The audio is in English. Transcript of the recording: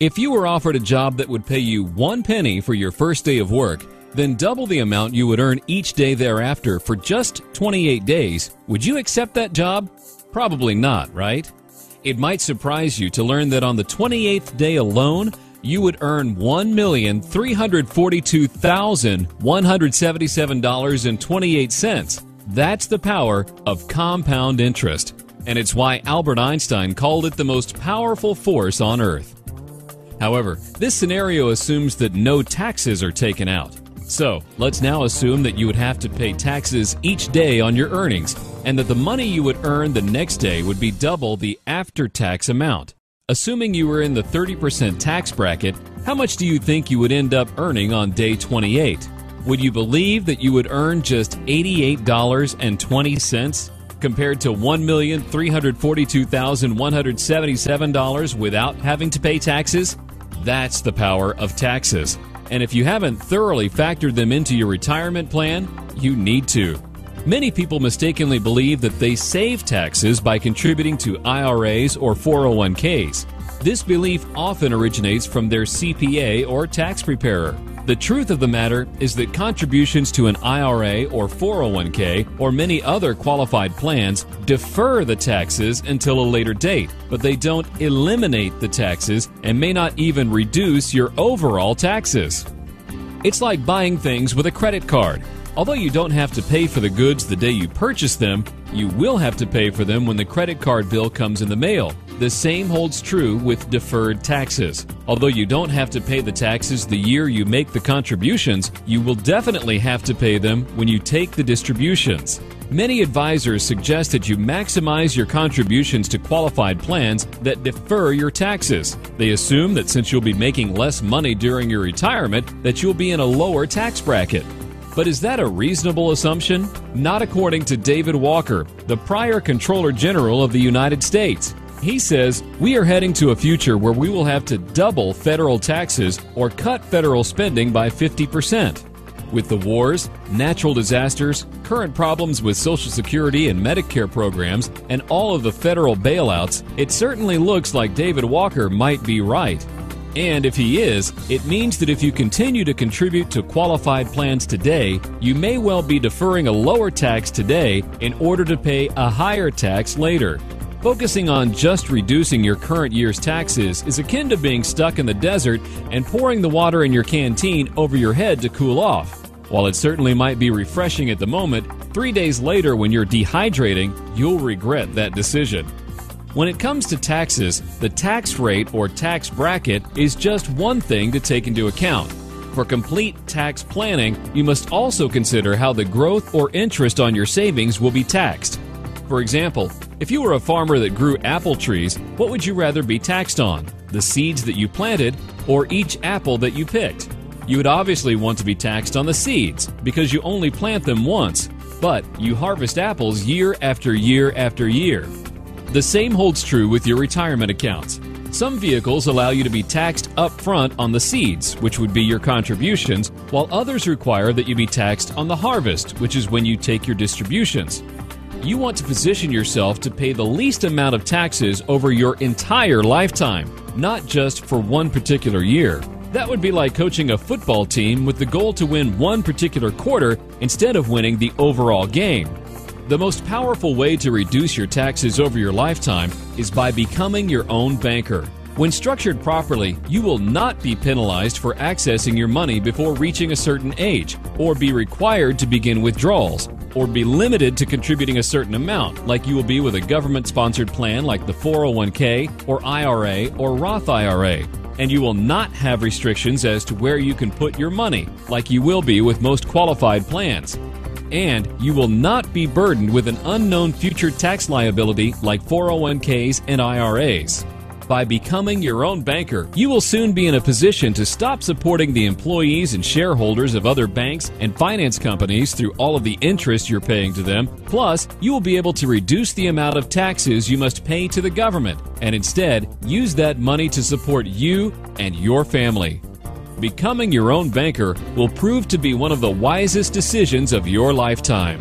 If you were offered a job that would pay you 1 penny for your first day of work, then double the amount you would earn each day thereafter for just 28 days, would you accept that job? Probably not, right? It might surprise you to learn that on the 28th day alone, you would earn $1,342,177.28. That's the power of compound interest, and it's why Albert Einstein called it the most powerful force on Earth. However, this scenario assumes that no taxes are taken out. So, let's now assume that you would have to pay taxes each day on your earnings, and that the money you would earn the next day would be double the after-tax amount. Assuming you were in the 30% tax bracket, how much do you think you would end up earning on day 28? Would you believe that you would earn just $88.20 compared to $1,342,177 without having to pay taxes? That's the power of taxes. And if you haven't thoroughly factored them into your retirement plan, you need to. Many people mistakenly believe that they save taxes by contributing to IRAs or 401ks. This belief often originates from their CPA or tax preparer. The truth of the matter is that contributions to an IRA or 401k or many other qualified plans defer the taxes until a later date, but they don't eliminate the taxes and may not even reduce your overall taxes. It's like buying things with a credit card. Although you don't have to pay for the goods the day you purchase them, you will have to pay for them when the credit card bill comes in the mail. The same holds true with deferred taxes. Although you don't have to pay the taxes the year you make the contributions, you will definitely have to pay them when you take the distributions. Many advisors suggest that you maximize your contributions to qualified plans that defer your taxes. They assume that since you'll be making less money during your retirement, that you'll be in a lower tax bracket. But is that a reasonable assumption? Not according to David Walker, the prior Comptroller General of the United States. He says, "We are heading to a future where we will have to double federal taxes or cut federal spending by 50%. With the wars, natural disasters, current problems with Social Security and Medicare programs, and all of the federal bailouts, it certainly looks like David Walker might be right. And if he is, it means that if you continue to contribute to qualified plans today, you may well be deferring a lower tax today in order to pay a higher tax later. Focusing on just reducing your current year's taxes is akin to being stuck in the desert and pouring the water in your canteen over your head to cool off. While it certainly might be refreshing at the moment, 3 days later when you're dehydrating, you'll regret that decision." When it comes to taxes, the tax rate or tax bracket is just one thing to take into account. For complete tax planning, you must also consider how the growth or interest on your savings will be taxed. For example, if you were a farmer that grew apple trees, what would you rather be taxed on? The seeds that you planted or each apple that you picked? You would obviously want to be taxed on the seeds because you only plant them once, but you harvest apples year after year after year. The same holds true with your retirement accounts. Some vehicles allow you to be taxed up front on the seeds, which would be your contributions, while others require that you be taxed on the harvest, which is when you take your distributions. You want to position yourself to pay the least amount of taxes over your entire lifetime, not just for one particular year. That would be like coaching a football team with the goal to win one particular quarter instead of winning the overall game. The most powerful way to reduce your taxes over your lifetime is by becoming your own banker. When structured properly, you will not be penalized for accessing your money before reaching a certain age, or be required to begin withdrawals, or be limited to contributing a certain amount, like you will be with a government-sponsored plan like the 401k or IRA or Roth IRA. And you will not have restrictions as to where you can put your money, like you will be with most qualified plans. And you will not be burdened with an unknown future tax liability like 401ks and IRAs. By becoming your own banker, you will soon be in a position to stop supporting the employees and shareholders of other banks and finance companies through all of the interest you're paying to them. Plus, you will be able to reduce the amount of taxes you must pay to the government and instead use that money to support you and your family. Becoming your own banker will prove to be one of the wisest decisions of your lifetime.